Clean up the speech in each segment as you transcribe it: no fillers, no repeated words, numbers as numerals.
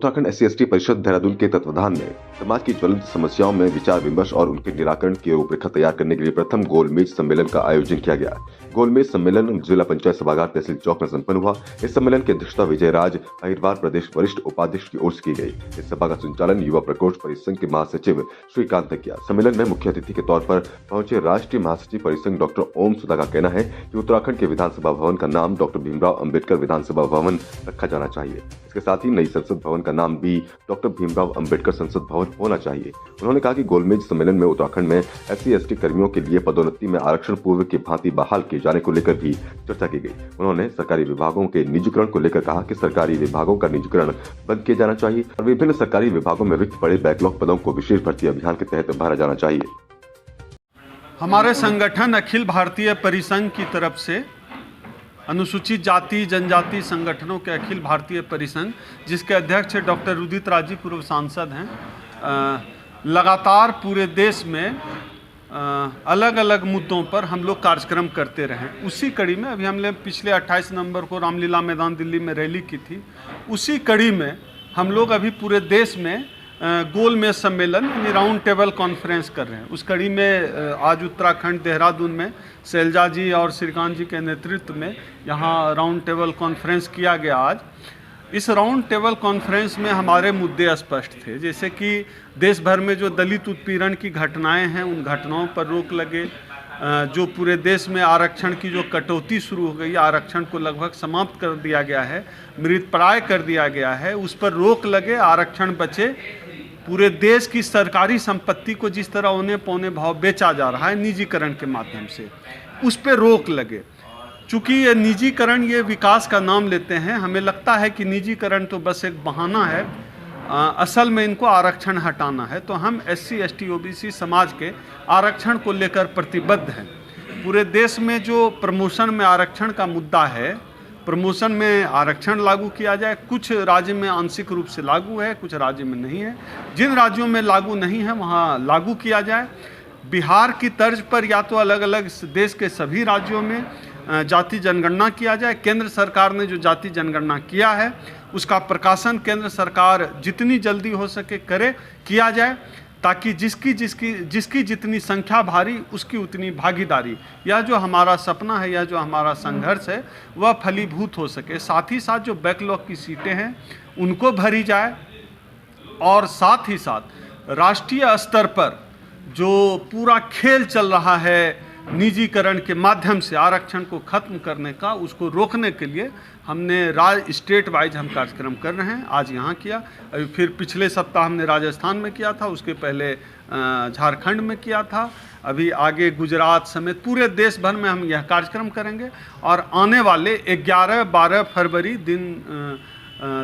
Uttarakhand SC/ST परिषद देहरादून के तत्वावधान में समाज की ज्वलंत समस्याओं में विचार विमर्श और उनके निराकरण की रूपरेखा तैयार करने के लिए प्रथम गोलमेज सम्मेलन का आयोजन किया गया। गोलमेज सम्मेलन जिला पंचायत सभागार तहसील चौक में संपन्न हुआ। इस सम्मेलन की अध्यक्षता विजय राज अहिरवार प्रदेश वरिष्ठ उपाध्यक्ष की ओर से की गई। इस सभा का संचालन युवा प्रकोष्ठ परिसंघ के महासचिव श्रीकांत ने किया। सम्मेलन में मुख्य अतिथि के तौर पर पहुंचे राष्ट्रीय महासचिव परिसंघ डॉक्टर ओम सुधा का कहना है कि उत्तराखंड के विधानसभा भवन का नाम डॉक्टर भीमराव अंबेडकर विधानसभा भवन रखा जाना चाहिए। इसके साथ ही नई संसद भवन का नाम भी डॉक्टर भीमराव अंबेडकर संसद भवन होना चाहिए। उन्होंने कहा कि गोलमेज सम्मेलन में उत्तराखंड में SC/ST कर्मियों के लिए पदोन्नति में आरक्षण पूर्व की भांति बहाल किए जाने को लेकर भी चर्चा की गई। उन्होंने सरकारी विभागों के निजीकरण को लेकर कहा कि सरकारी विभागों का निजीकरण बंद किया जाना चाहिए और विभिन्न सरकारी विभागों में रिक्त पड़े बैकलॉग पदों को विशेष भर्ती अभियान के तहत भरा जाना चाहिए। हमारे संगठन अखिल भारतीय परिसंघ की तरफ से अनुसूचित जाति जनजाति संगठनों के अखिल भारतीय परिसंघ, जिसके अध्यक्ष डॉक्टर उदित राज जी पूर्व सांसद हैं, लगातार पूरे देश में अलग अलग मुद्दों पर हम लोग कार्यक्रम करते रहे। उसी कड़ी में अभी हमने पिछले 28 नवंबर को रामलीला मैदान दिल्ली में रैली की थी। उसी कड़ी में हम लोग अभी पूरे देश में गोलमेज सम्मेलन यानी राउंड टेबल कॉन्फ्रेंस कर रहे हैं। उस कड़ी में आज उत्तराखंड देहरादून में शैलजा जी और श्रीकांत जी के नेतृत्व में यहाँ राउंड टेबल कॉन्फ्रेंस किया गया। आज इस राउंड टेबल कॉन्फ्रेंस में हमारे मुद्दे स्पष्ट थे, जैसे कि देश भर में जो दलित उत्पीड़न की घटनाएं हैं उन घटनाओं पर रोक लगे, जो पूरे देश में आरक्षण की जो कटौती शुरू हो गई, आरक्षण को लगभग समाप्त कर दिया गया है, मृतप्राय कर दिया गया है, उस पर रोक लगे, आरक्षण बचे। पूरे देश की सरकारी संपत्ति को जिस तरह औने पौने भाव बेचा जा रहा है निजीकरण के माध्यम से, उस पर रोक लगे। चूँकि ये निजीकरण ये विकास का नाम लेते हैं, हमें लगता है कि निजीकरण तो बस एक बहाना है, असल में इनको आरक्षण हटाना है। तो हम SC/ST OBC समाज के आरक्षण को लेकर प्रतिबद्ध हैं। पूरे देश में जो प्रमोशन में आरक्षण का मुद्दा है, प्रमोशन में आरक्षण लागू किया जाए। कुछ राज्य में आंशिक रूप से लागू है, कुछ राज्य में नहीं है। जिन राज्यों में लागू नहीं है वहाँ लागू किया जाए। बिहार की तर्ज पर या तो अलग अलग देश के सभी राज्यों में जाति जनगणना किया जाए। केंद्र सरकार ने जो जाति जनगणना किया है उसका प्रकाशन केंद्र सरकार जितनी जल्दी हो सके किया जाए, ताकि जिसकी जितनी संख्या भारी उसकी उतनी भागीदारी, यह जो हमारा सपना है, यह जो हमारा संघर्ष है, वह फलीभूत हो सके। साथ ही साथ जो बैकलॉग की सीटें हैं उनको भरी जाए और साथ ही साथ राष्ट्रीय स्तर पर जो पूरा खेल चल रहा है निजीकरण के माध्यम से आरक्षण को खत्म करने का, उसको रोकने के लिए हमने स्टेट वाइज हम कार्यक्रम कर रहे हैं। आज यहाँ किया, अभी फिर पिछले सप्ताह हमने राजस्थान में किया था, उसके पहले झारखंड में किया था, अभी आगे गुजरात समेत पूरे देश भर में हम यह कार्यक्रम करेंगे। और आने वाले 11-12 फरवरी दिन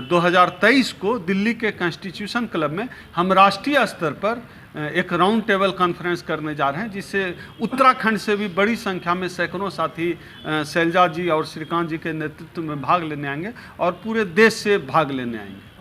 2023 को दिल्ली के कॉन्स्टिट्यूशन क्लब में हम राष्ट्रीय स्तर पर एक राउंड टेबल कॉन्फ्रेंस करने जा रहे हैं, जिससे उत्तराखंड से भी बड़ी संख्या में सैकड़ों साथी शैलजा जी और श्रीकांत जी के नेतृत्व में भाग लेने आएंगे और पूरे देश से भाग लेने आएंगे।